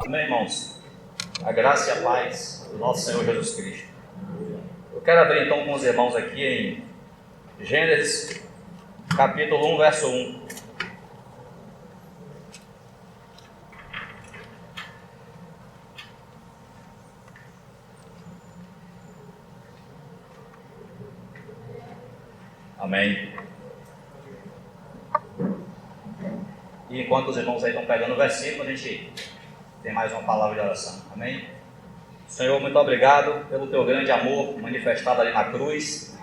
Amém, irmãos? A graça e a paz do nosso Senhor Jesus Cristo. Eu quero abrir então com os irmãos aqui em Gênesis, capítulo 1, verso 1. Amém. E enquanto os irmãos aí estão pegando o versículo, a gente tem mais uma palavra de oração. Amém? Senhor, muito obrigado pelo teu grande amor manifestado ali na cruz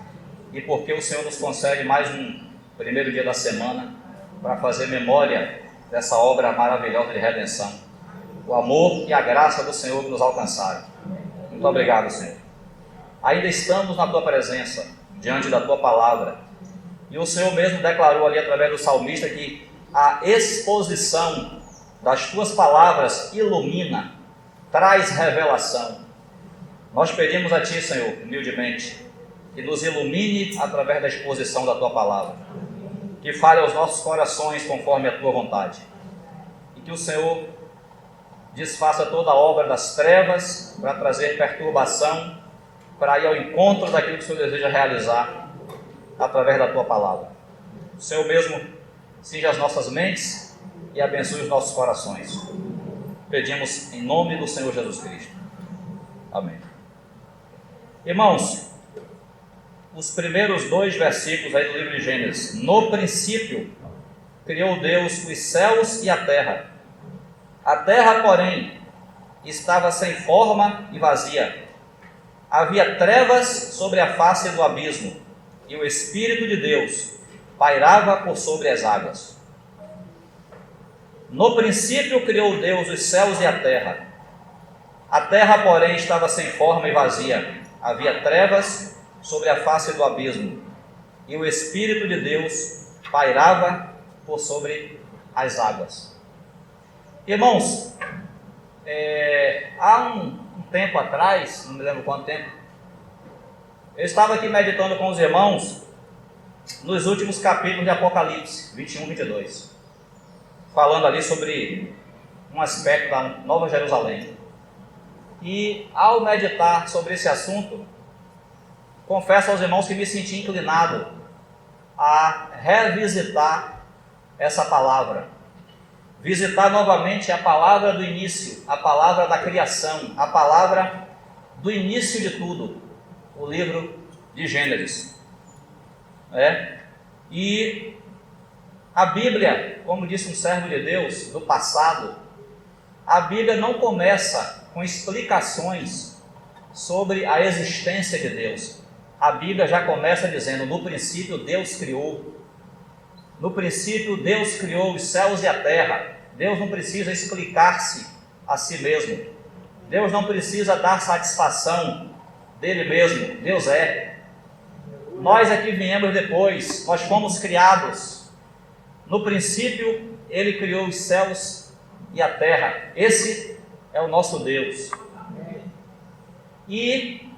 e porque o Senhor nos concede mais um primeiro dia da semana para fazer memória dessa obra maravilhosa de redenção. O amor e a graça do Senhor que nos alcançaram. Muito obrigado, Senhor. Ainda estamos na tua presença, diante da tua palavra. E o Senhor mesmo declarou ali através do salmista que a exposição das tuas palavras ilumina, traz revelação. Nós pedimos a ti, Senhor, humildemente, que nos ilumine através da exposição da tua palavra, que fale aos nossos corações conforme a tua vontade, e que o Senhor desfaça toda a obra das trevas para trazer perturbação, para ir ao encontro daquilo que o Senhor deseja realizar através da tua palavra. O Senhor mesmo cinja as nossas mentes e abençoe os nossos corações. Pedimos em nome do Senhor Jesus Cristo. Amém. Irmãos, os primeiros 2 versículos aí do livro de Gênesis. No princípio, criou Deus os céus e a terra. A terra, porém, estava sem forma e vazia. Havia trevas sobre a face do abismo, e o Espírito de Deus pairava por sobre as águas. No princípio criou Deus os céus e a terra. A terra, porém, estava sem forma e vazia. Havia trevas sobre a face do abismo, e o Espírito de Deus pairava por sobre as águas. Irmãos, há um tempo atrás, não me lembro quanto tempo, eu estava aqui meditando com os irmãos nos últimos capítulos de Apocalipse, 21 e 22, falando ali sobre um aspecto da Nova Jerusalém. E ao meditar sobre esse assunto, confesso aos irmãos que me senti inclinado a revisitar essa palavra, visitar novamente a palavra do início, a palavra da criação, a palavra do início de tudo, o livro de Gênesis. E a Bíblia, como disse um servo de Deus do passado, a Bíblia não começa com explicações sobre a existência de Deus. A Bíblia já começa dizendo: no princípio Deus criou. No princípio Deus criou os céus e a terra. Deus não precisa explicar-se a si mesmo. Deus não precisa dar satisfação dele mesmo. Deus é. Nós aqui viemos depois, nós fomos criados. No princípio, Ele criou os céus e a terra. Esse é o nosso Deus. E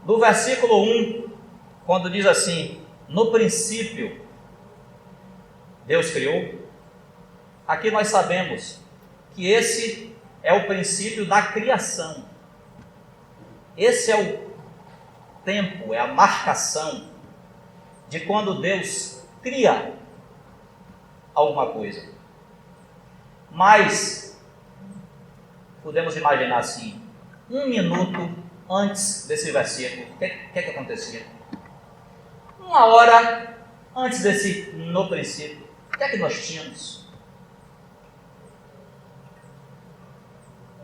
no versículo 1, quando diz assim: no princípio, Deus criou, aqui nós sabemos que esse é o princípio da criação. Esse é o tempo, é a marcação de quando Deus cria alguma coisa. Mas podemos imaginar assim, 1 minuto antes desse versículo, o que acontecia? 1 hora antes desse no princípio, o que é que nós tínhamos?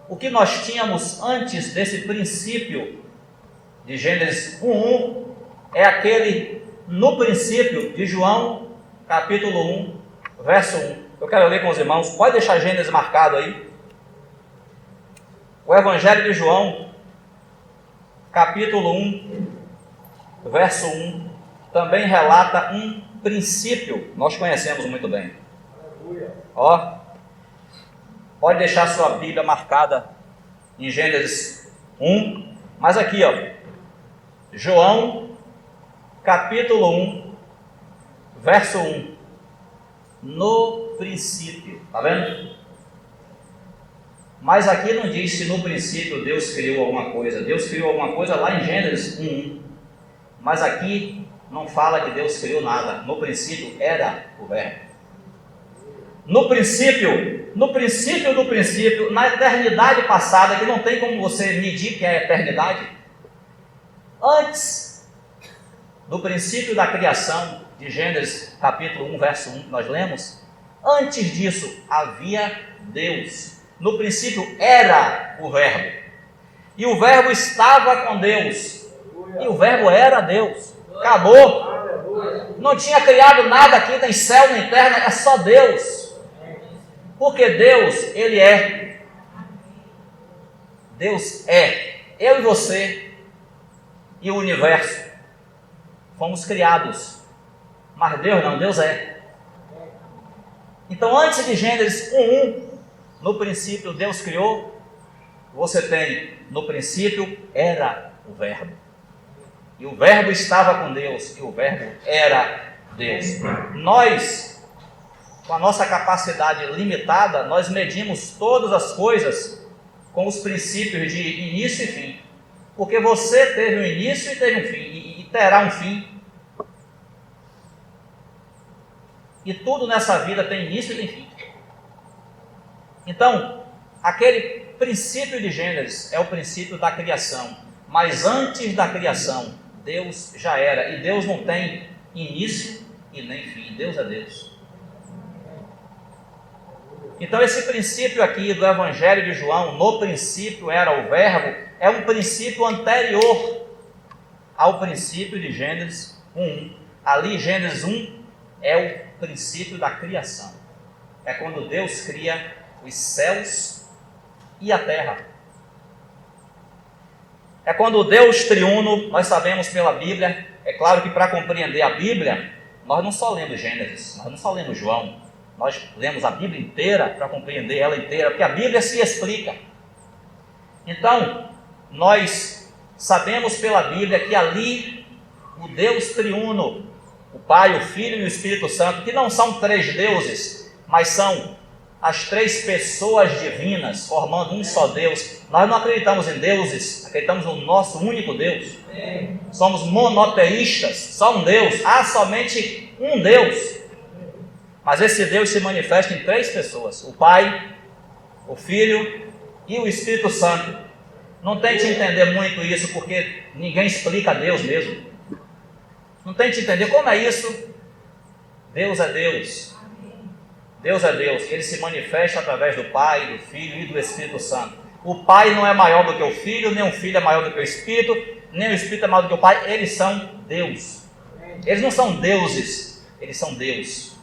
O que nós tínhamos antes desse princípio de Gênesis 1:1 é aquele no princípio de João, capítulo 1, verso 1. Eu quero ler com os irmãos, pode deixar Gênesis marcado aí. O Evangelho de João, capítulo 1, verso 1, também relata um princípio, nós conhecemos muito bem. Pode deixar sua Bíblia marcada em Gênesis 1, mas aqui, João, capítulo 1, verso 1. No princípio, está vendo? Mas aqui não diz se no princípio Deus criou alguma coisa. Deus criou alguma coisa lá em Gênesis 1. Mas aqui não fala que Deus criou nada. No princípio era o Verbo. No princípio do princípio, na eternidade passada, que não tem como você medir que é a eternidade, antes do princípio da criação, de Gênesis capítulo 1, verso 1, que nós lemos, antes disso havia Deus. No princípio era o Verbo. E o Verbo estava com Deus. E o Verbo era Deus. Acabou. Não tinha criado nada aqui, nem céu, nem terra, é só Deus. Porque Deus, Ele é. Deus é. Eu e você e o universo fomos criados. Mas Deus não, Deus é. Então antes de Gênesis 1:1, no princípio Deus criou, você tem, no princípio era o Verbo. E o Verbo estava com Deus, e o Verbo era Deus. Nós, com a nossa capacidade limitada, nós medimos todas as coisas com os princípios de início e fim. Porque você teve um início e teve um fim, e terá um fim. E tudo nessa vida tem início e tem fim. Então, aquele princípio de Gênesis é o princípio da criação. Mas antes da criação, Deus já era. E Deus não tem início e nem fim. Deus é Deus. Então esse princípio aqui do Evangelho de João, no princípio era o Verbo, é um princípio anterior ao princípio de Gênesis 1. Ali Gênesis 1 é o princípio da criação. É quando Deus cria os céus e a terra. É quando o Deus triuno, nós sabemos pela Bíblia, é claro que para compreender a Bíblia, nós não só lemos Gênesis, nós não só lemos João, nós lemos a Bíblia inteira para compreender ela inteira, porque a Bíblia se explica. Então, nós sabemos pela Bíblia que ali o Deus triuno, o Pai, o Filho e o Espírito Santo, que não são três deuses, mas são as três pessoas divinas, formando um só Deus. Nós não acreditamos em deuses, acreditamos no nosso único Deus. Somos monoteístas, só um Deus, há somente um Deus. Mas esse Deus se manifesta em três pessoas: o Pai, o Filho e o Espírito Santo. Não tente entender muito isso, porque ninguém explica Deus mesmo. Não tente entender como é isso. Deus é Deus. Deus é Deus. Ele se manifesta através do Pai, do Filho e do Espírito Santo. O Pai não é maior do que o Filho, nem o Filho é maior do que o Espírito, nem o Espírito é maior do que o Pai. Eles são Deus. Eles não são deuses, eles são Deus.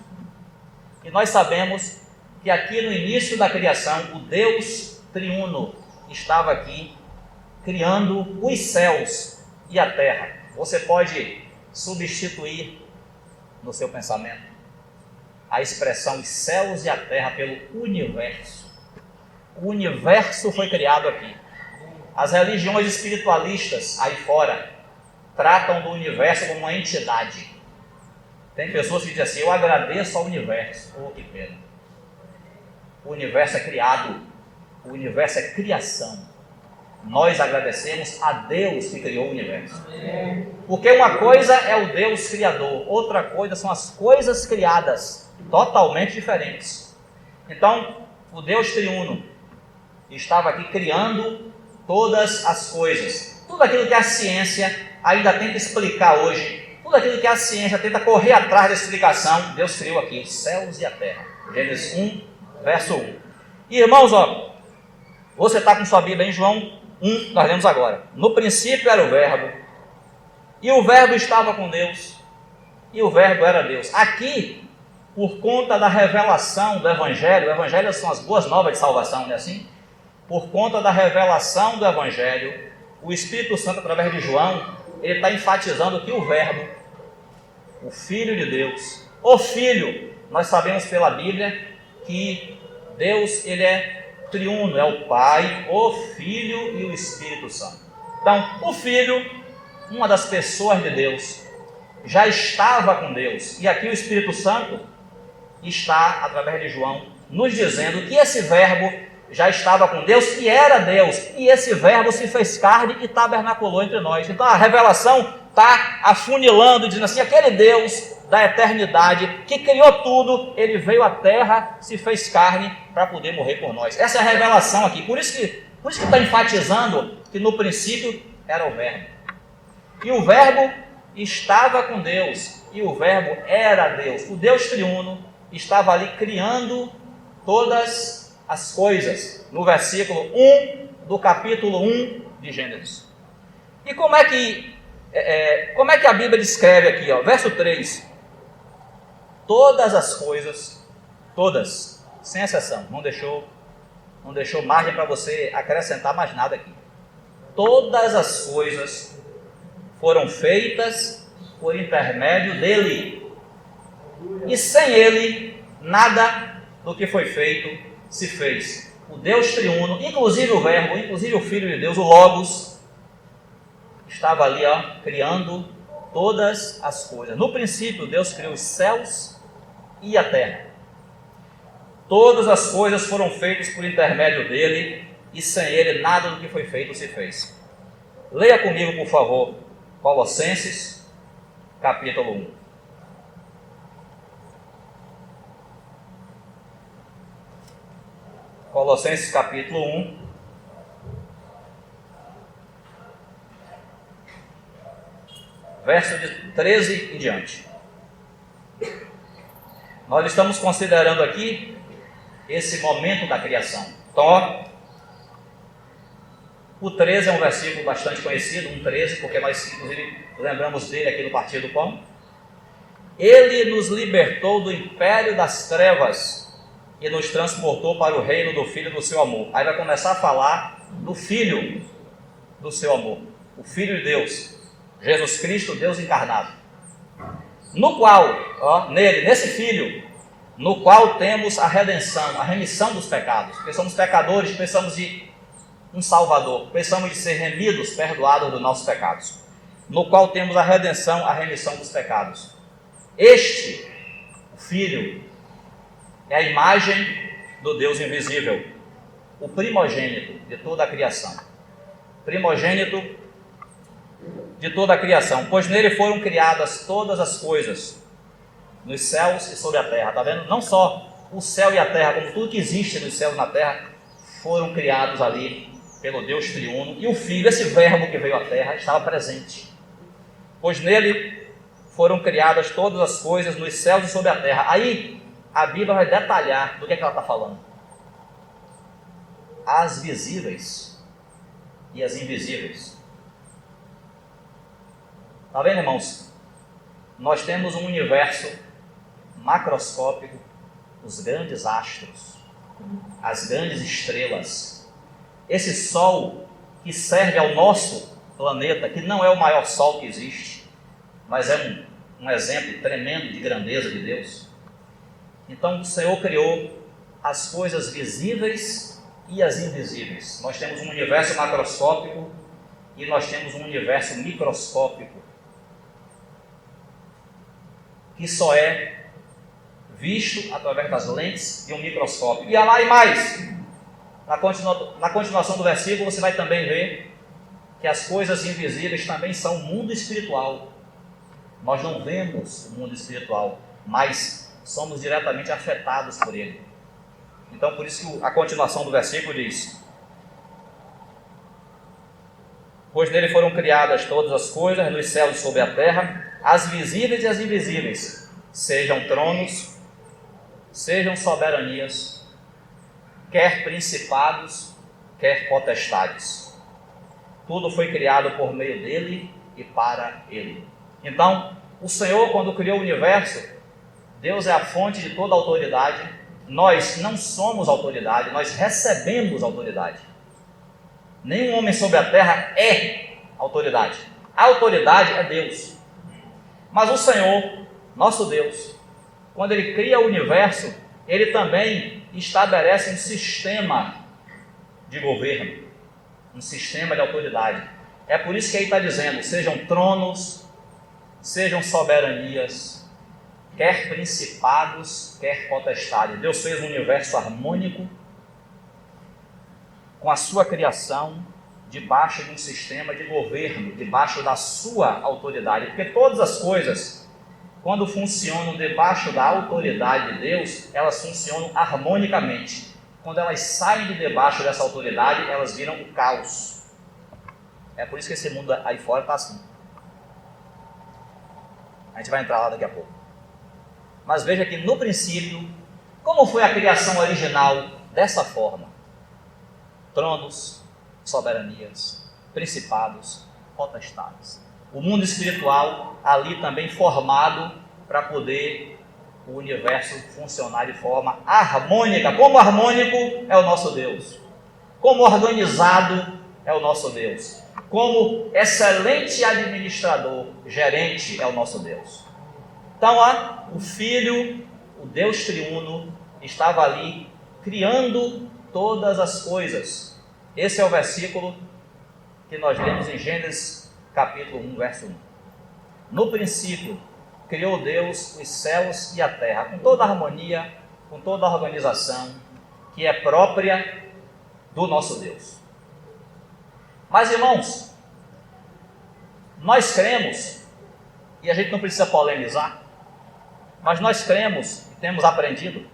E nós sabemos que aqui no início da criação, o Deus triuno estava aqui criando os céus e a terra. Você pode substituir no seu pensamento a expressão os céus e a terra pelo universo. O universo foi criado aqui. As religiões espiritualistas aí fora tratam do universo como uma entidade. Tem pessoas que dizem assim: eu agradeço ao universo. Oh, que pena. O universo é criado. O universo é criação. Nós agradecemos a Deus que criou o universo. Porque uma coisa é o Deus criador, outra coisa são as coisas criadas, totalmente diferentes. Então, o Deus triuno estava aqui criando todas as coisas. Tudo aquilo que a ciência ainda tenta explicar hoje, tudo aquilo que a ciência tenta correr atrás da explicação, Deus criou aqui os céus e a terra. Gênesis 1, verso 1. E irmãos, ó, você está com sua Bíblia em João 1, nós lemos agora. No princípio era o Verbo, e o Verbo estava com Deus, e o Verbo era Deus. Aqui, por conta da revelação do Evangelho, o Evangelho são as boas novas de salvação, não é assim? Por conta da revelação do Evangelho, o Espírito Santo, através de João, ele está enfatizando que o Verbo, o Filho de Deus, o Filho, nós sabemos pela Bíblia que Deus, ele é triuno, é o Pai, o Filho e o Espírito Santo. Então, o Filho, uma das pessoas de Deus, já estava com Deus. E aqui o Espírito Santo está, através de João, nos dizendo que esse Verbo já estava com Deus e era Deus, e esse verbo se fez carne e tabernaculou entre nós. Então a revelação está afunilando, dizendo assim, aquele Deus da eternidade, que criou tudo, ele veio à terra, se fez carne para poder morrer por nós. Essa é a revelação aqui, por isso que está enfatizando que no princípio era o verbo. E o verbo estava com Deus, e o verbo era Deus. O Deus triuno estava ali criando todas as coisas, no versículo 1 do capítulo 1 de Gênesis. E como é que a Bíblia descreve aqui, ó, verso 3, todas as coisas, todas, sem exceção, não deixou margem para você acrescentar mais nada aqui. Todas as coisas foram feitas por intermédio dele, e sem ele, nada do que foi feito se fez. O Deus triuno, inclusive o verbo, inclusive o Filho de Deus, o Logos, estava ali, ó, criando todas as coisas. No princípio, Deus criou os céus e a terra. Todas as coisas foram feitas por intermédio dele, e sem ele nada do que foi feito se fez. Leia comigo, por favor, Colossenses, capítulo 1. Colossenses capítulo 1, verso de 13 em diante. Nós estamos considerando aqui esse momento da criação. Então, ó, o 13 é um versículo bastante conhecido, 1,13, porque nós inclusive lembramos dele aqui no Partir do Pão. Ele nos libertou do império das trevas e nos transportou para o reino do Filho do seu amor. Aí vai começar a falar do Filho do seu amor, o Filho de Deus, Jesus Cristo, Deus encarnado, no qual, ó, nesse Filho, no qual temos a redenção, a remissão dos pecados, porque somos pecadores, precisamos de um Salvador, precisamos de ser remidos, perdoados dos nossos pecados, no qual temos a redenção, a remissão dos pecados. Este, o Filho, é a imagem do Deus invisível, o primogênito de toda a criação. Primogênito de toda a criação, pois nele foram criadas todas as coisas, nos céus e sobre a terra. Está vendo? Não só o céu e a terra, como tudo que existe nos céus e na terra, foram criados ali pelo Deus triuno. E o Filho, esse verbo que veio à terra, estava presente. Pois nele foram criadas todas as coisas nos céus e sobre a terra. Aí a Bíblia vai detalhar do que ela está falando. As visíveis e as invisíveis. Está vendo, irmãos? Nós temos um universo macroscópico, os grandes astros, as grandes estrelas. Esse Sol que serve ao nosso planeta, que não é o maior Sol que existe, mas é um exemplo tremendo de grandeza de Deus. Então o Senhor criou as coisas visíveis e as invisíveis. Nós temos um universo macroscópico e nós temos um universo microscópico, que só é visto através das lentes de um microscópio. E lá e mais, na continuação do versículo você vai também ver que as coisas invisíveis também são o mundo espiritual. Nós não vemos o mundo espiritual, mas somos diretamente afetados por ele. Então, por isso que a continuação do versículo diz: pois nele foram criadas todas as coisas, nos céus e sobre a terra, as visíveis e as invisíveis, sejam tronos, sejam soberanias, quer principados, quer potestades. Tudo foi criado por meio dele e para ele. Então, o Senhor, quando criou o universo, Deus é a fonte de toda autoridade. Nós não somos autoridade, nós recebemos autoridade. Nenhum homem sobre a terra é autoridade. A autoridade é Deus. Mas o Senhor, nosso Deus, quando Ele cria o universo, Ele também estabelece um sistema de governo, um sistema de autoridade. É por isso que Ele está dizendo, sejam tronos, sejam soberanias, quer principados, quer potestades. Deus fez um universo harmônico, com a sua criação debaixo de um sistema de governo, debaixo da sua autoridade. Porque todas as coisas, quando funcionam debaixo da autoridade de Deus, elas funcionam harmonicamente. Quando elas saem de debaixo dessa autoridade, elas viram o caos. É por isso que esse mundo aí fora está assim. A gente vai entrar lá daqui a pouco. Mas veja que no princípio, como foi a criação original dessa forma? Tronos, soberanias, principados, potestades. O mundo espiritual ali também formado para poder o universo funcionar de forma harmônica. Como harmônico é o nosso Deus. Como organizado é o nosso Deus. Como excelente administrador, gerente é o nosso Deus. Então, o Filho, o Deus triuno, estava ali criando todas as coisas. Esse é o versículo que nós lemos em Gênesis capítulo 1, verso 1. No princípio, criou Deus os céus e a terra, com toda a harmonia, com toda a organização que é própria do nosso Deus. Mas, irmãos, nós cremos, e a gente não precisa polemizar, mas nós cremos e temos aprendido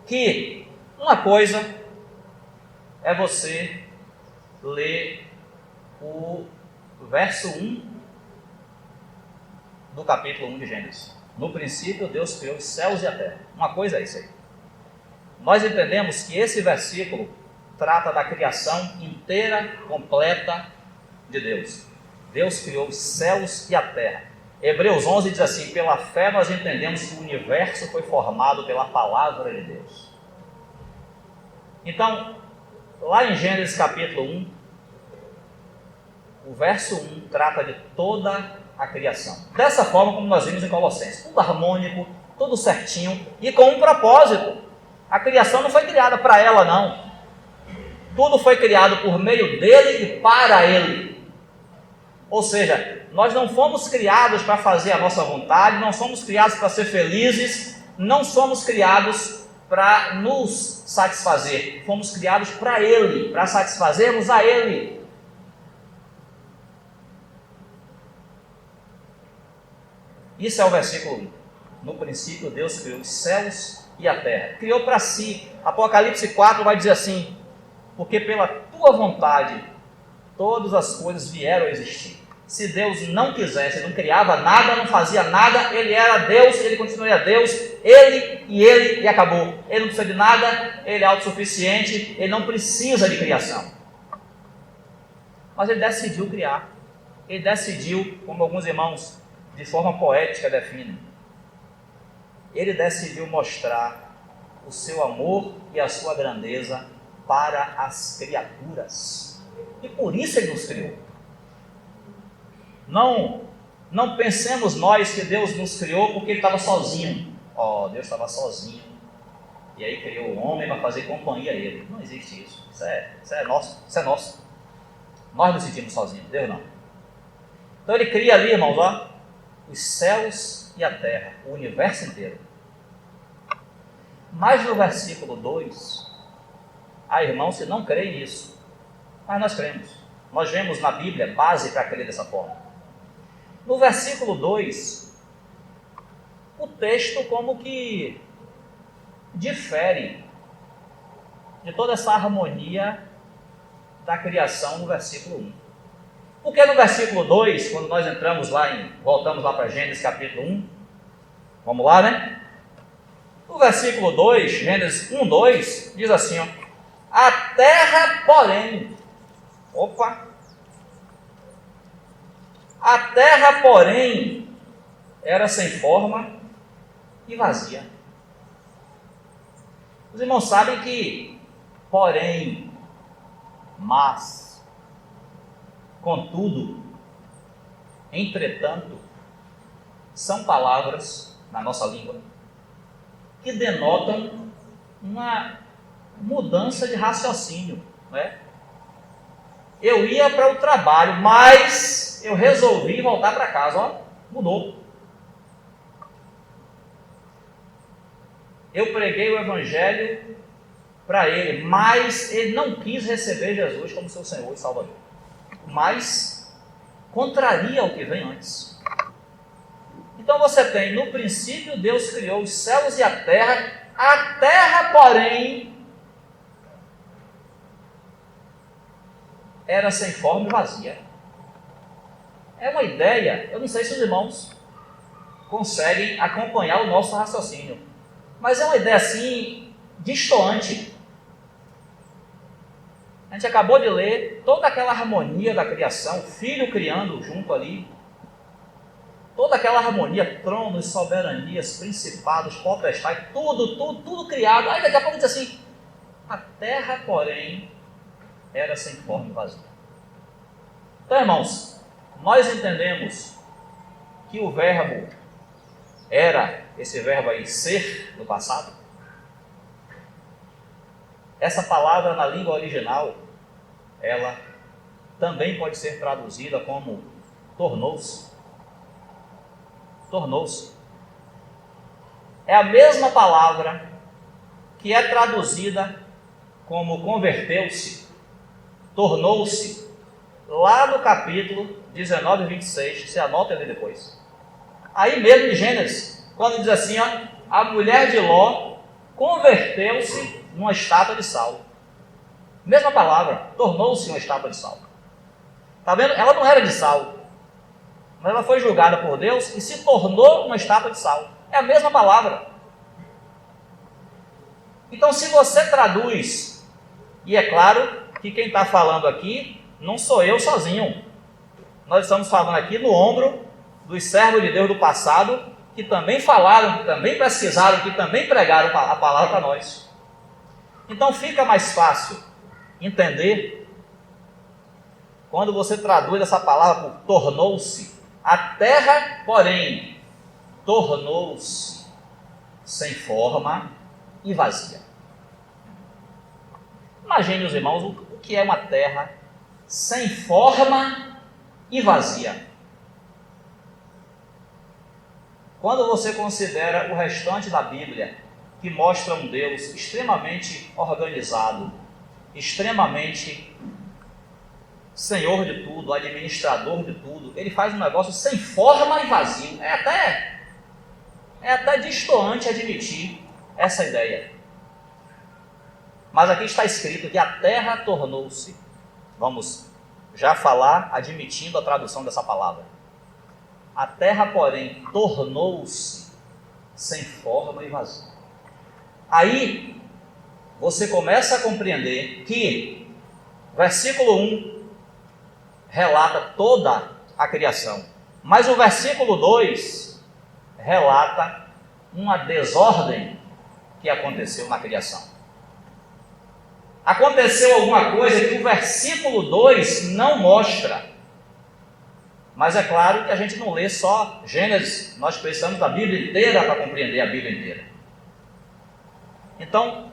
que uma coisa é você ler o verso 1 do capítulo 1 de Gênesis. No princípio, Deus criou os céus e a terra. Uma coisa é isso aí. Nós entendemos que esse versículo trata da criação inteira, completa de Deus. Deus criou os céus e a terra. Hebreus 11 diz assim: pela fé nós entendemos que o universo foi formado pela palavra de Deus. Então, lá em Gênesis capítulo 1, o verso 1 trata de toda a criação. Dessa forma como nós vimos em Colossenses. Tudo harmônico, tudo certinho e com um propósito. A criação não foi criada para ela, não. Tudo foi criado por meio dele e para ele. Ou seja, nós não fomos criados para fazer a nossa vontade, não somos criados para ser felizes, não somos criados para nos satisfazer. Fomos criados para ele, para satisfazermos a ele. Isso é o versículo 1. No princípio, Deus criou os céus e a terra. Criou para si. Apocalipse 4 vai dizer assim: porque pela tua vontade todas as coisas vieram a existir. Se Deus não quisesse, não criava nada, não fazia nada, ele era Deus, ele continuaria Deus, ele e acabou. Ele não precisa de nada, ele é autossuficiente, ele não precisa de criação. Mas ele decidiu criar. Ele decidiu, como alguns irmãos de forma poética definem, ele decidiu mostrar o seu amor e a sua grandeza para as criaturas. E por isso ele nos criou. Não pensemos nós que Deus nos criou porque ele estava sozinho. Deus estava sozinho. E aí criou o homem para fazer companhia a ele. Não existe isso. Isso é nosso. Isso é nosso. Nós nos sentimos sozinhos, Deus não. Então ele cria ali, irmãos, os céus e a terra, o universo inteiro. Mas no versículo 2, há irmãos que não creem nisso, mas nós cremos. Nós vemos na Bíblia base para crer dessa forma. No versículo 2, o texto como que difere de toda essa harmonia da criação no versículo 1. Porque no versículo 2, quando nós entramos lá voltamos lá para Gênesis capítulo 1, vamos lá, né? No versículo 2, Gênesis 1, 2, diz assim, a terra, porém, a terra, porém, era sem forma e vazia. Os irmãos sabem que, porém, mas, contudo, entretanto, são palavras na nossa língua que denotam uma mudança de raciocínio, não é? Eu ia para o trabalho, mas eu resolvi voltar para casa, mudou. Eu preguei o Evangelho para ele, mas ele não quis receber Jesus como seu Senhor e Salvador. Mas contraria o que vem antes. Então você tem, no princípio, Deus criou os céus e a terra, porém, era sem forma e vazia. É uma ideia, eu não sei se os irmãos conseguem acompanhar o nosso raciocínio, mas é uma ideia assim, distoante. A gente acabou de ler toda aquela harmonia da criação, filho criando junto ali, toda aquela harmonia, tronos, soberanias, principados, potestades, tudo criado. Aí daqui a pouco diz assim, a terra, porém, era sem forma e vazia. Então, irmãos, nós entendemos que o verbo era, esse verbo aí, ser, no passado. Essa palavra na língua original, ela também pode ser traduzida como tornou-se. Tornou-se. É a mesma palavra que é traduzida como converteu-se, tornou-se, lá no capítulo 19 e 26, você anota ali depois. Aí mesmo em Gênesis, quando diz assim, ó, a mulher de Ló converteu-se numa estátua de sal. Mesma palavra, tornou-se uma estátua de sal. Está vendo? Ela não era de sal, mas ela foi julgada por Deus e se tornou uma estátua de sal. É a mesma palavra. Então, se você traduz, e é claro que quem está falando aqui não sou eu sozinho. Nós estamos falando aqui no ombro dos servos de Deus do passado, que também falaram, que também pesquisaram, que também pregaram a palavra para nós. Então fica mais fácil entender quando você traduz essa palavra por tornou-se. A terra, porém, tornou-se sem forma e vazia. Imagine, os irmãos, o que é uma terra sem forma e vazia. Quando você considera o restante da Bíblia, que mostra um Deus extremamente organizado, extremamente senhor de tudo, administrador de tudo, ele faz um negócio sem forma e vazio. É até distoante admitir essa ideia. Mas aqui está escrito que a terra tornou-se. Vamos já falar admitindo a tradução dessa palavra. A terra, porém, tornou-se sem forma e vazio. Aí, você começa a compreender que versículo 1 relata toda a criação, mas o versículo 2 relata uma desordem que aconteceu na criação. Aconteceu alguma coisa que o versículo 2 não mostra. Mas é claro que a gente não lê só Gênesis, nós precisamos da Bíblia inteira para compreender a Bíblia inteira. Então,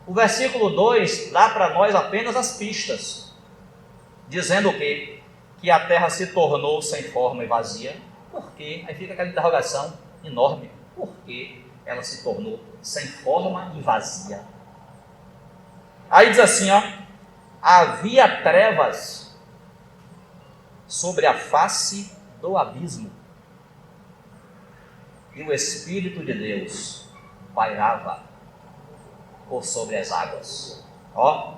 o versículo 2 dá para nós apenas as pistas, dizendo o quê? Que a terra se tornou sem forma e vazia. Por quê? Aí fica aquela interrogação enorme. Por que ela se tornou sem forma e vazia? Aí diz assim, ó, havia trevas sobre a face do abismo, e o Espírito de Deus pairava por sobre as águas. Ó,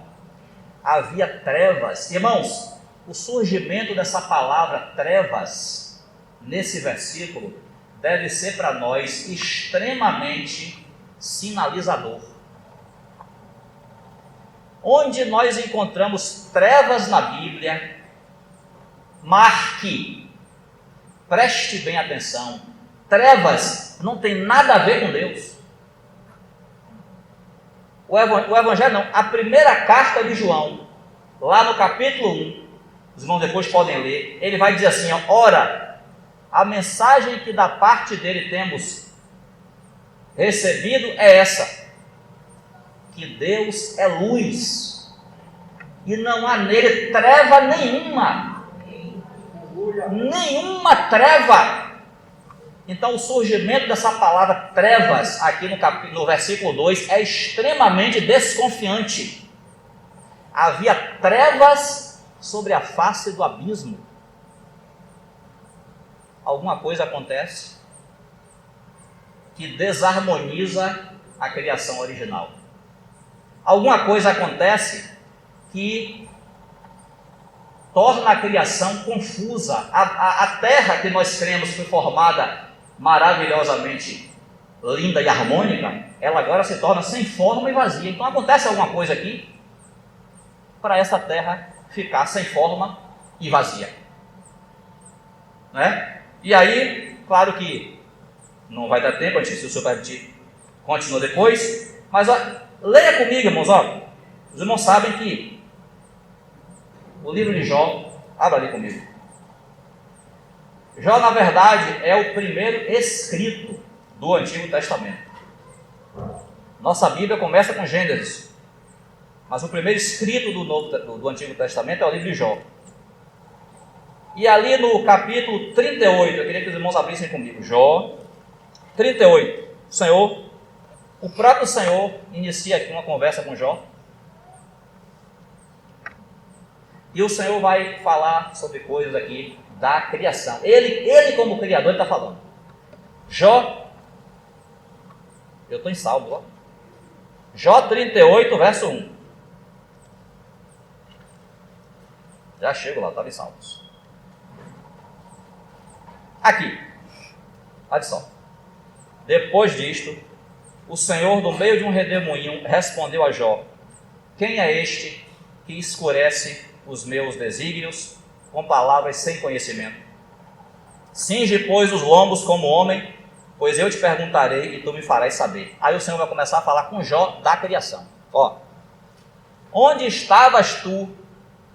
havia trevas. Irmãos, o surgimento dessa palavra trevas nesse versículo deve ser para nós extremamente sinalizador. Onde nós encontramos trevas na Bíblia, marque, preste bem atenção, trevas não tem nada a ver com Deus. O Evangelho não, a primeira carta de João, lá no capítulo 1, os irmãos depois podem ler, ele vai dizer assim, ó, ora, a mensagem que da parte dele temos recebido é essa, que Deus é luz, e não há nele treva nenhuma treva. Então o surgimento dessa palavra trevas aqui no versículo 2 é extremamente desconfiante. Havia trevas sobre a face do abismo. Alguma coisa acontece que desarmoniza a criação original. Alguma coisa acontece que torna a criação confusa. A terra que nós cremos foi formada maravilhosamente linda e harmônica, ela agora se torna sem forma e vazia. Então acontece alguma coisa aqui para essa terra ficar sem forma e vazia, né? E aí, claro que não vai dar tempo, se o senhor permitir, continua depois, mas ó, leia comigo, irmãos, ó. Os irmãos sabem que o livro de Jó, abra ali comigo. Jó, na verdade, é o primeiro escrito do Antigo Testamento. Nossa Bíblia começa com Gênesis, mas o primeiro escrito do Antigo Testamento é o livro de Jó. E ali no capítulo 38, eu queria que os irmãos abrissem comigo, Jó 38, o próprio Senhor inicia aqui uma conversa com Jó, e o Senhor vai falar sobre coisas aqui da criação. Ele como criador, está falando. Jó, eu estou em Salmo, ó. Jó 38, verso 1. Já chego lá, estava em Salmos. Aqui, olha só. Depois disto, o Senhor, do meio de um redemoinho, respondeu a Jó: quem é este que escurece os meus desígnios com palavras sem conhecimento? Cinge, pois, os lombos como homem, pois eu te perguntarei e tu me farás saber. Aí o Senhor vai começar a falar com Jó da criação. Ó, onde estavas tu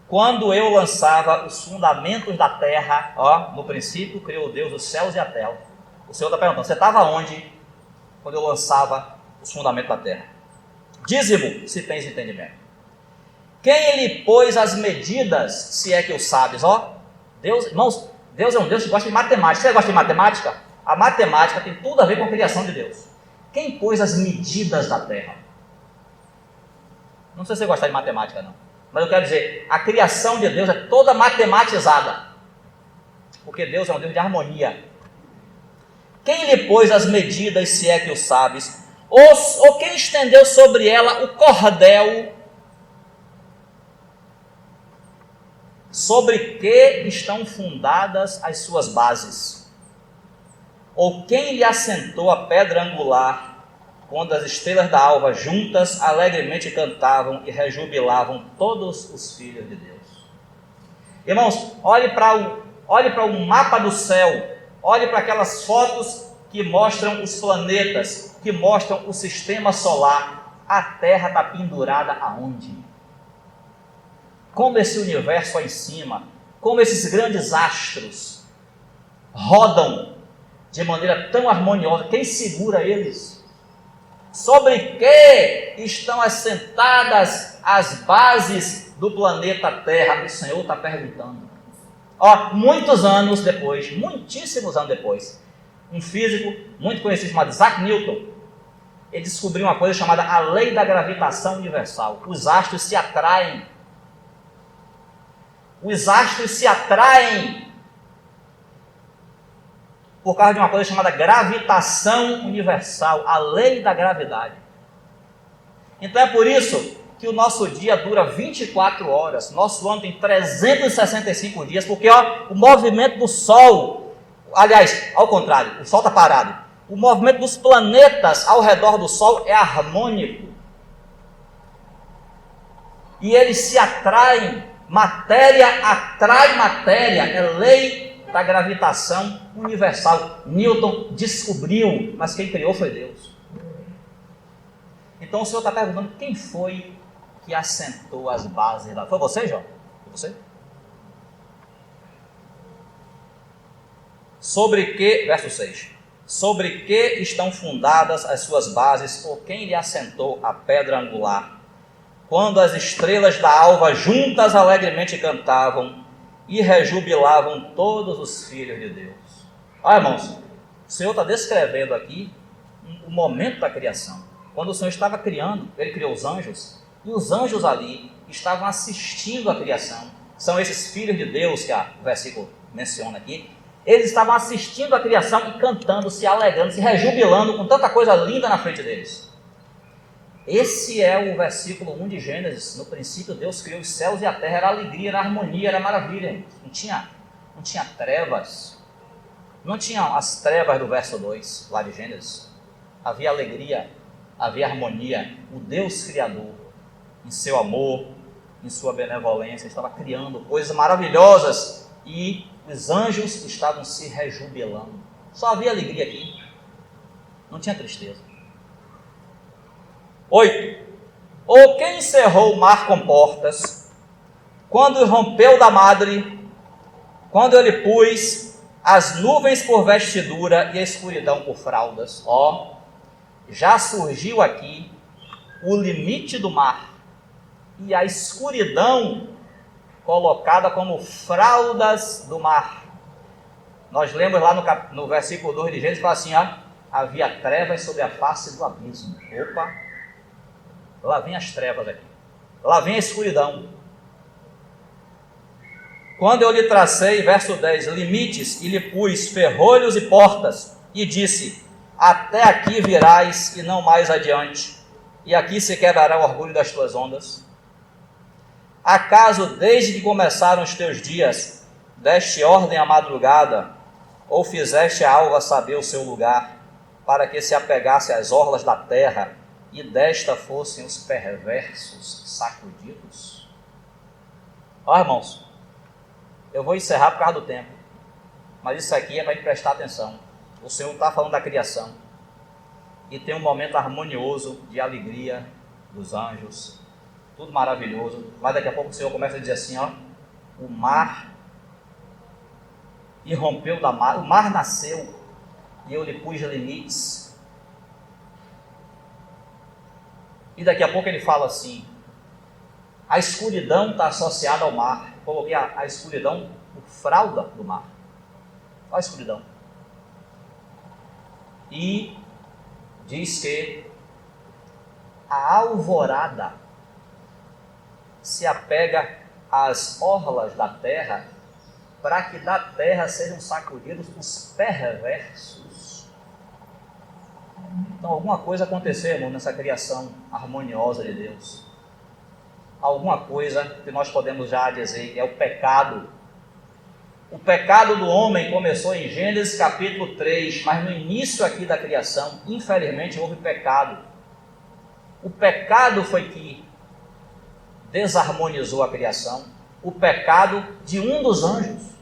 quando eu lançava os fundamentos da terra? Ó, no princípio criou Deus os céus e a terra. O Senhor está perguntando, você estava onde quando eu lançava os fundamentos da terra? Dize-mo, se tens entendimento. Quem lhe pôs as medidas, se é que o sabes? Ó, Deus, irmãos, Deus é um Deus que gosta de matemática. Você gosta de matemática? A matemática tem tudo a ver com a criação de Deus. Quem pôs as medidas da terra? Não sei se você gosta de matemática, não. Mas eu quero dizer, a criação de Deus é toda matematizada. Porque Deus é um Deus de harmonia. Quem lhe pôs as medidas, se é que o sabes? Ou quem estendeu sobre ela o cordel? Sobre que estão fundadas as suas bases? Ou quem lhe assentou a pedra angular, quando as estrelas da alva juntas alegremente cantavam e rejubilavam todos os filhos de Deus? Irmãos, olhe para o mapa do céu, olhe para aquelas fotos que mostram os planetas, que mostram o sistema solar. A Terra está pendurada aonde? Como esse universo aí em cima, como esses grandes astros rodam de maneira tão harmoniosa, quem segura eles? Sobre que estão assentadas as bases do planeta Terra? O Senhor está perguntando. Ó, muitos anos depois, muitíssimos anos depois, um físico muito conhecido chamado Isaac Newton, ele descobriu uma coisa chamada a lei da gravitação universal. Os astros se atraem. Os astros se atraem por causa de uma coisa chamada gravitação universal, a lei da gravidade. Então é por isso que o nosso dia dura 24 horas, nosso ano tem 365 dias, porque ó, o movimento do Sol, aliás, ao contrário, o Sol está parado, o movimento dos planetas ao redor do Sol é harmônico. E eles se atraem. Matéria atrai matéria, é lei da gravitação universal. Newton descobriu, mas quem criou foi Deus. Então o Senhor está perguntando, quem foi que assentou as bases lá? Foi você, Jó? Foi você? Sobre que, verso 6, sobre que estão fundadas as suas bases, ou quem lhe assentou a pedra angular? Quando as estrelas da alva juntas alegremente cantavam e rejubilavam todos os filhos de Deus. Olha, irmãos, O Senhor está descrevendo aqui o momento da criação. Quando o Senhor estava criando, Ele criou os anjos, e os anjos ali estavam assistindo a criação. São esses filhos de Deus que o versículo menciona aqui. Eles estavam assistindo a criação e cantando, se alegrando, se rejubilando com tanta coisa linda na frente deles. Esse é o versículo 1 de Gênesis. No princípio Deus criou os céus e a terra, era alegria, era harmonia, era maravilha. Não tinha trevas. Não tinha as trevas do verso 2, lá de Gênesis. Havia alegria, havia harmonia. O Deus Criador, em seu amor, em sua benevolência, estava criando coisas maravilhosas e os anjos estavam se rejubilando. Só havia alegria aqui, não tinha tristeza. 8. Ou quem encerrou o mar com portas, quando rompeu da madre, quando ele pôs as nuvens por vestidura e a escuridão por fraldas. Já surgiu aqui o limite do mar e a escuridão colocada como fraldas do mar. Nós lemos lá no versículo 2 de Gênesis, fala assim, havia trevas sobre a face do abismo. Lá vem as trevas aqui, lá vem a escuridão. Quando eu lhe tracei, verso 10, limites, e lhe pus ferrolhos e portas, e disse, até aqui virás e não mais adiante, e aqui se quebrará o orgulho das tuas ondas. Acaso desde que começaram os teus dias, deste ordem à madrugada, ou fizeste a alva saber o seu lugar, para que se apegasse às orlas da terra, e desta fossem os perversos sacudidos? Irmãos, eu vou encerrar por causa do tempo, mas isso aqui é para a gente prestar atenção. O Senhor está falando da criação, e tem um momento harmonioso de alegria dos anjos, tudo maravilhoso, mas daqui a pouco o Senhor começa a dizer assim, o mar irrompeu da mar, o mar nasceu, e eu lhe pus limites. E daqui a pouco ele fala assim, a escuridão está associada ao mar. Coloquei a escuridão por fralda do mar. Olha a escuridão. E diz que a alvorada se apega às orlas da terra, para que da terra sejam sacudidos os perversos. Então alguma coisa aconteceu, irmão, nessa criação harmoniosa de Deus. Alguma coisa que nós podemos já dizer que é o pecado. O pecado do homem começou em Gênesis capítulo 3, mas no início aqui da criação, infelizmente, houve pecado. O pecado foi que desarmonizou a criação, o pecado de um dos anjos.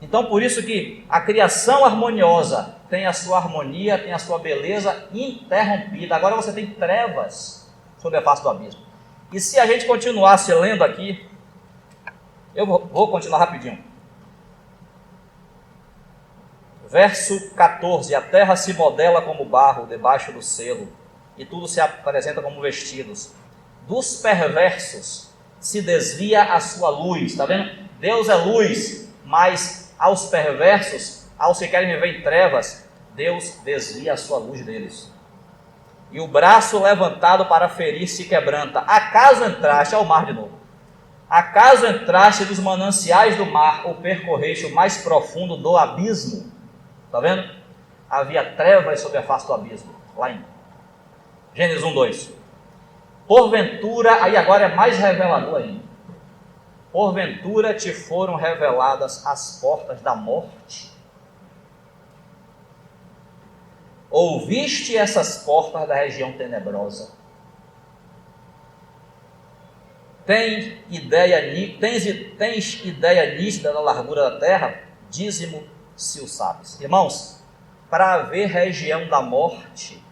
Então, por isso que a criação harmoniosa tem a sua harmonia, tem a sua beleza interrompida. Agora você tem trevas sobre a face do abismo. E se a gente continuasse lendo aqui, eu vou continuar rapidinho. Verso 14, a terra se modela como barro debaixo do selo, e tudo se apresenta como vestidos. Dos perversos se desvia a sua luz. Está vendo? Deus é luz, mas aos perversos, aos que querem viver em trevas, Deus desvia a sua luz deles. E o braço levantado para ferir se quebranta. Acaso entraste ao mar de novo? Acaso entraste dos mananciais do mar, ou percorreste o mais profundo do abismo? Está vendo? Havia trevas sobre a face do abismo. Lá em Gênesis 1:2. Porventura, aí agora é mais revelador ainda. Porventura te foram reveladas as portas da morte? Ouviste essas portas da região tenebrosa? Tens ideia nítida da largura da terra? Dízimo, se o sabes. Irmãos, para haver região da morte,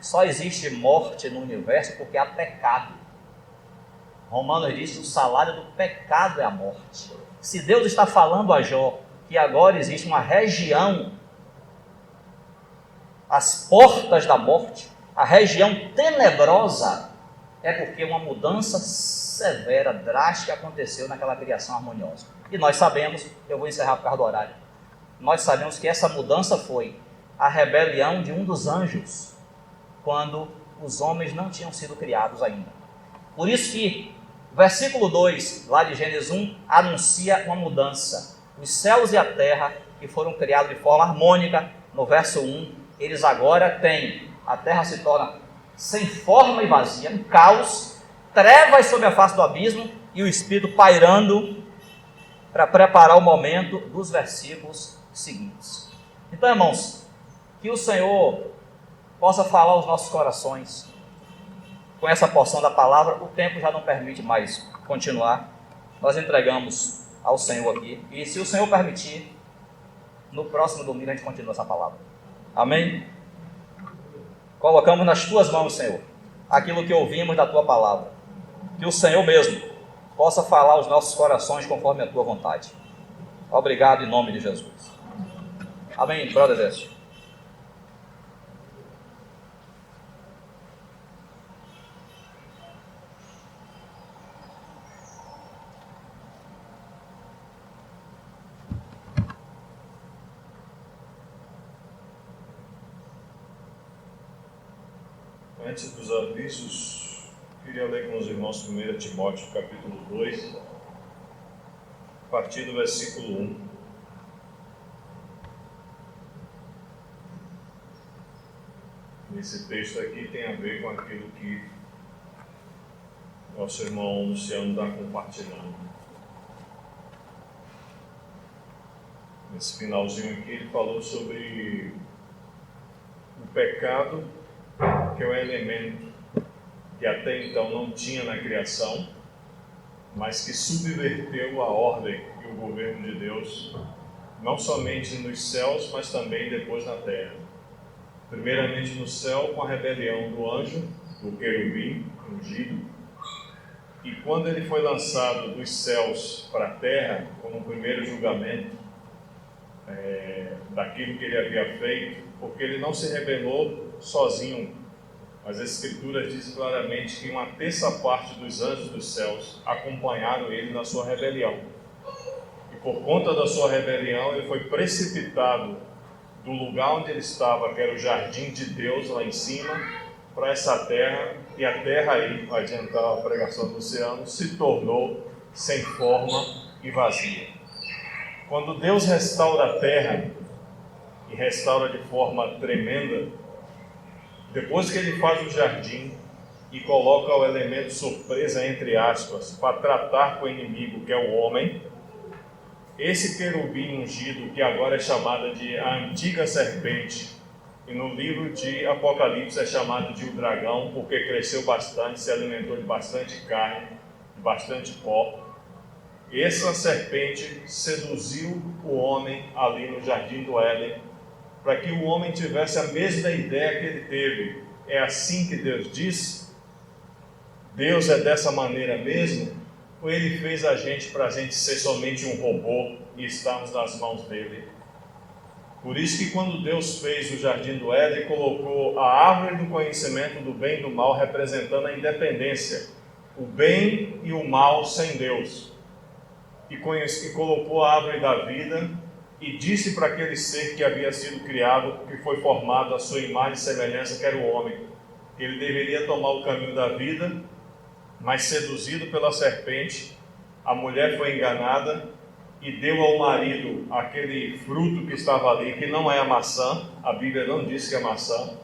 só existe morte no universo porque há pecado. Romanos diz que o salário do pecado é a morte. Se Deus está falando a Jó que agora existe uma região, as portas da morte, a região tenebrosa, é porque uma mudança severa, drástica aconteceu naquela criação harmoniosa. E nós sabemos, eu vou encerrar por causa do horário, nós sabemos que essa mudança foi a rebelião de um dos anjos, quando os homens não tinham sido criados ainda. Por isso que o versículo 2, lá de Gênesis 1, anuncia uma mudança. Os céus e a terra, que foram criados de forma harmônica, no verso 1, eles agora têm, a terra se torna sem forma e vazia, um caos, trevas sobre a face do abismo e o Espírito pairando para preparar o momento dos versículos seguintes. Então, irmãos, que o Senhor possa falar aos nossos corações com essa porção da palavra. O tempo já não permite mais continuar. Nós entregamos ao Senhor aqui. E se o Senhor permitir, no próximo domingo a gente continua essa palavra. Amém? Colocamos nas tuas mãos, Senhor, aquilo que ouvimos da tua palavra. Que o Senhor mesmo possa falar aos nossos corações conforme a tua vontade. Obrigado em nome de Jesus. Amém, brother Décio. Antes dos avisos, queria ler com os irmãos 1 Timóteo capítulo 2, a partir do versículo 1. Esse texto aqui tem a ver com aquilo que nosso irmão Luciano está compartilhando. Nesse finalzinho aqui ele falou sobre o pecado, que é o elemento que até então não tinha na criação, mas que subverteu a ordem e o governo de Deus, não somente nos céus, mas também depois na terra. Primeiramente no céu, com a rebelião do anjo, do querubim ungido, e quando ele foi lançado dos céus para a terra, como um primeiro julgamento daquilo que ele havia feito, porque ele não se rebelou sozinho, mas a Escritura diz claramente que uma terça parte dos anjos dos céus acompanharam ele na sua rebelião. E por conta da sua rebelião, ele foi precipitado do lugar onde ele estava, que era o jardim de Deus lá em cima, para essa terra, e a terra aí, para adiantar a pregação do Luciano, se tornou sem forma e vazia. Quando Deus restaura a terra, e restaura de forma tremenda, depois que ele faz o jardim e coloca o elemento surpresa, entre aspas, para tratar com o inimigo, que é o homem, esse querubim ungido, que agora é chamada de a antiga serpente, e no livro de Apocalipse é chamado de o dragão, porque cresceu bastante, se alimentou de bastante carne, de bastante pó. Essa serpente seduziu o homem ali no jardim do Éden, para que o homem tivesse a mesma ideia que ele teve. É assim que Deus diz? Deus é dessa maneira mesmo? Ou ele fez a gente para a gente ser somente um robô e estarmos nas mãos dele? Por isso que quando Deus fez o jardim do Éden, colocou a árvore do conhecimento do bem e do mal, representando a independência, o bem e o mal sem Deus, e colocou a árvore da vida, e disse para aquele ser que havia sido criado, que foi formado à sua imagem e semelhança, que era o homem, que ele deveria tomar o caminho da vida, mas seduzido pela serpente, a mulher foi enganada e deu ao marido aquele fruto que estava ali, que não é a maçã, a Bíblia não diz que é maçã,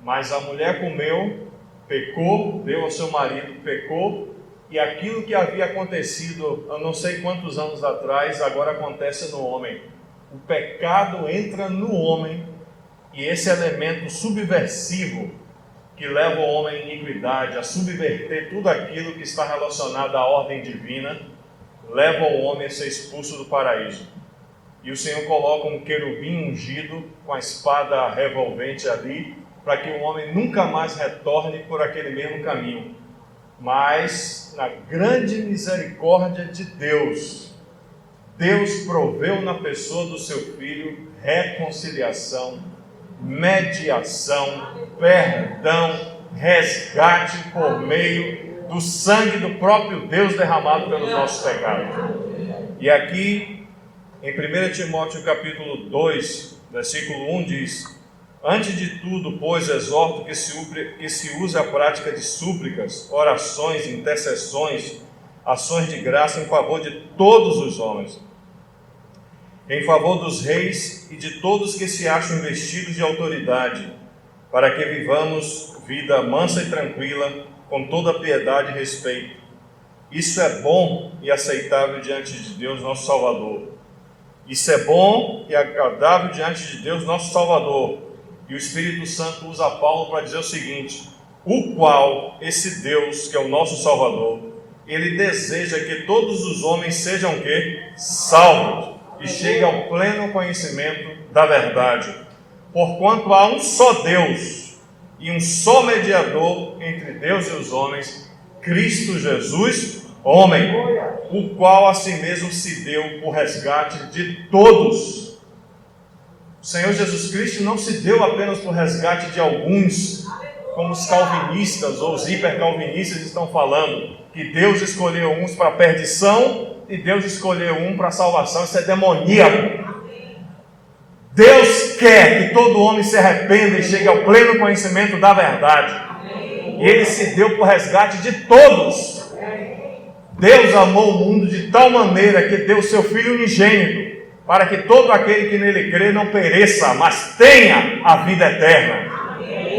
mas a mulher comeu, pecou, deu ao seu marido, pecou, e aquilo que havia acontecido há não sei quantos anos atrás, agora acontece no homem. O pecado entra no homem, e esse elemento subversivo que leva o homem à iniquidade, a subverter tudo aquilo que está relacionado à ordem divina, leva o homem a ser expulso do paraíso. E o Senhor coloca um querubim ungido com a espada revolvente ali, para que o homem nunca mais retorne por aquele mesmo caminho. Mas, na grande misericórdia de Deus, Deus proveu na pessoa do seu Filho reconciliação, mediação, perdão, resgate por meio do sangue do próprio Deus derramado pelos nossos pecados. E aqui, em 1 Timóteo capítulo 2, versículo 1 diz: antes de tudo, pois, exorto que se use a prática de súplicas, orações, intercessões, ações de graça em favor de todos os homens, em favor dos reis e de todos que se acham investidos de autoridade, para que vivamos vida mansa e tranquila, com toda piedade e respeito. Isso é bom e aceitável diante de Deus, nosso Salvador. Isso é bom e agradável diante de Deus, nosso Salvador. E o Espírito Santo usa Paulo para dizer o seguinte: o qual, esse Deus, que é o nosso Salvador, Ele deseja que todos os homens sejam o quê? Salvos, e cheguem ao pleno conhecimento da verdade. Porquanto há um só Deus, e um só mediador entre Deus e os homens, Cristo Jesus, homem, o qual a si mesmo se deu por resgate de todos. O Senhor Jesus Cristo não se deu apenas por resgate de alguns, como os calvinistas ou os hipercalvinistas estão falando, que Deus escolheu uns para a perdição e Deus escolheu um para a salvação. Isso é demoníaco. Deus quer que todo homem se arrependa e chegue ao pleno conhecimento da verdade. E Ele se deu por resgate de todos. Deus amou o mundo de tal maneira que deu o seu Filho unigênito, para que todo aquele que nele crê não pereça, mas tenha a vida eterna.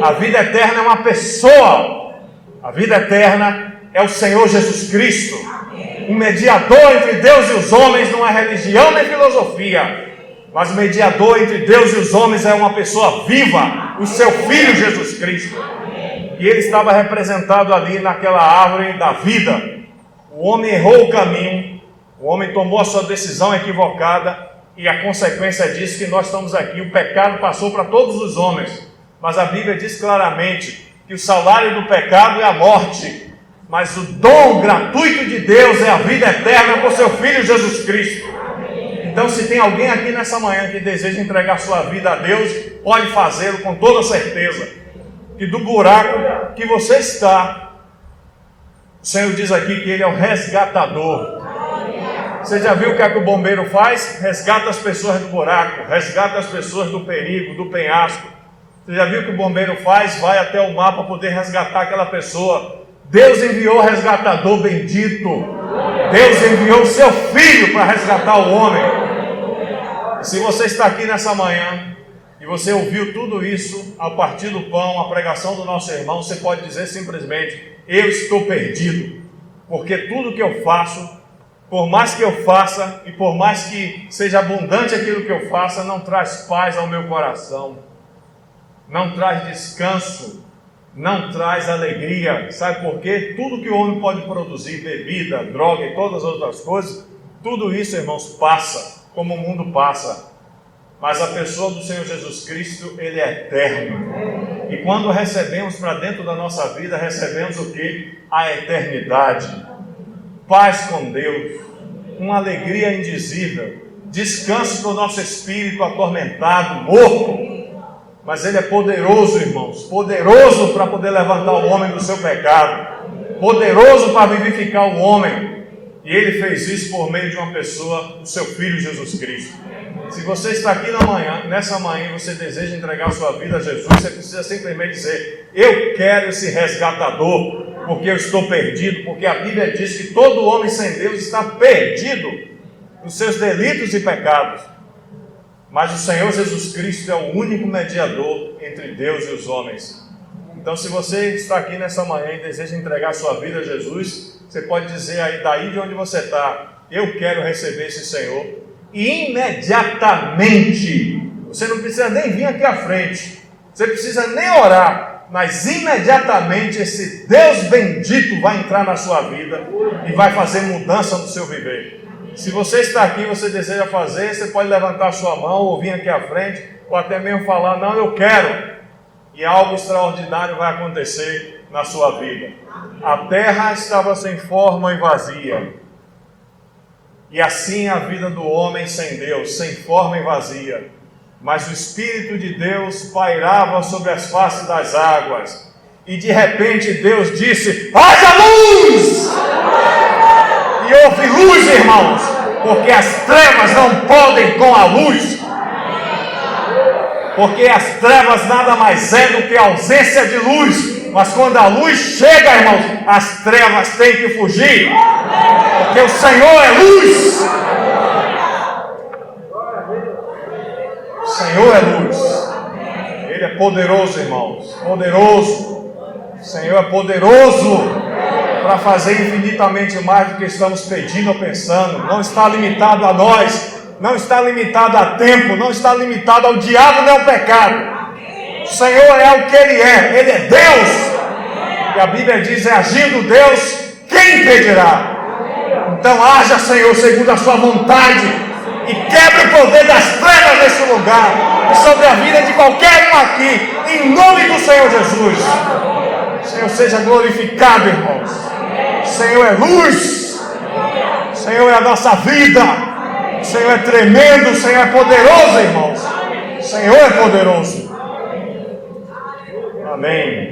A vida eterna é uma pessoa. A vida eterna é o Senhor Jesus Cristo. O mediador entre Deus e os homens não é religião nem filosofia, mas o mediador entre Deus e os homens é uma pessoa viva, o seu Filho Jesus Cristo. E ele estava representado ali naquela árvore da vida. O homem errou o caminho, o homem tomou a sua decisão equivocada, e a consequência disso é que nós estamos aqui. O pecado passou para todos os homens, mas a Bíblia diz claramente que o salário do pecado é a morte, mas o dom gratuito de Deus é a vida eterna por seu Filho Jesus Cristo. Então, se tem alguém aqui nessa manhã que deseja entregar sua vida a Deus, pode fazê-lo com toda certeza, que do buraco que você está, o Senhor diz aqui que Ele é o resgatador. Você já viu o que é que o bombeiro faz? Resgata as pessoas do buraco, resgata as pessoas do perigo, do penhasco. Você já viu o que o bombeiro faz? Vai até o mar para poder resgatar aquela pessoa. Deus enviou o resgatador bendito. Deus enviou o seu Filho para resgatar o homem. Se você está aqui nessa manhã e você ouviu tudo isso a partir do pão, a pregação do nosso irmão, você pode dizer simplesmente: eu estou perdido, porque tudo que eu faço, por mais que eu faça e por mais que seja abundante aquilo que eu faça, não traz paz ao meu coração, não traz descanso, não traz alegria. Sabe por quê? Tudo que o homem pode produzir, bebida, droga e todas as outras coisas, tudo isso, irmãos, passa, como o mundo passa. Mas a pessoa do Senhor Jesus Cristo, Ele é eterno. E quando recebemos para dentro da nossa vida, recebemos o quê? A eternidade. Paz com Deus, uma alegria indizível, descanso para o nosso espírito atormentado, morto. Mas Ele é poderoso, irmãos, poderoso para poder levantar o homem do seu pecado, poderoso para vivificar o homem. E Ele fez isso por meio de uma pessoa, o seu Filho Jesus Cristo. Se você está aqui nessa manhã, e você deseja entregar sua vida a Jesus, você precisa simplesmente dizer: eu quero esse resgatador, porque eu estou perdido, porque a Bíblia diz que todo homem sem Deus está perdido nos seus delitos e pecados. Mas o Senhor Jesus Cristo é o único mediador entre Deus e os homens. Então, se você está aqui nessa manhã e deseja entregar sua vida a Jesus, você pode dizer aí, daí de onde você está: eu quero receber esse Senhor. E imediatamente, você não precisa nem vir aqui à frente, você precisa nem orar, mas imediatamente esse Deus bendito vai entrar na sua vida e vai fazer mudança no seu viver. Se você está aqui e você deseja fazer, você pode levantar sua mão ou vir aqui à frente, ou até mesmo falar: não, eu quero. E algo extraordinário vai acontecer na sua vida. A terra estava sem forma e vazia. E assim a vida do homem sem Deus, sem forma e vazia. Mas o Espírito de Deus pairava sobre as faces das águas. E de repente Deus disse: haja luz! E houve luz, irmãos. Porque as trevas não podem com a luz. Porque as trevas nada mais é do que a ausência de luz. Mas quando a luz chega, irmãos, as trevas têm que fugir. Porque o Senhor é luz. O Senhor é luz. Ele é poderoso, irmãos. Poderoso. O Senhor é poderoso para fazer infinitamente mais do que estamos pedindo ou pensando. Não está limitado a nós. Não está limitado a tempo. Não está limitado ao diabo nem ao pecado. O Senhor é o que Ele é. Ele é Deus. E a Bíblia diz, é agindo Deus, quem impedirá? Então haja, Senhor, segundo a sua vontade, e quebre o poder das trevas nesse lugar, e sobre a vida de qualquer um aqui, em nome do Senhor Jesus. O Senhor seja glorificado, irmãos. O Senhor é luz. O Senhor é a nossa vida. O Senhor é tremendo. O Senhor é poderoso, irmãos. O Senhor é poderoso. Amém.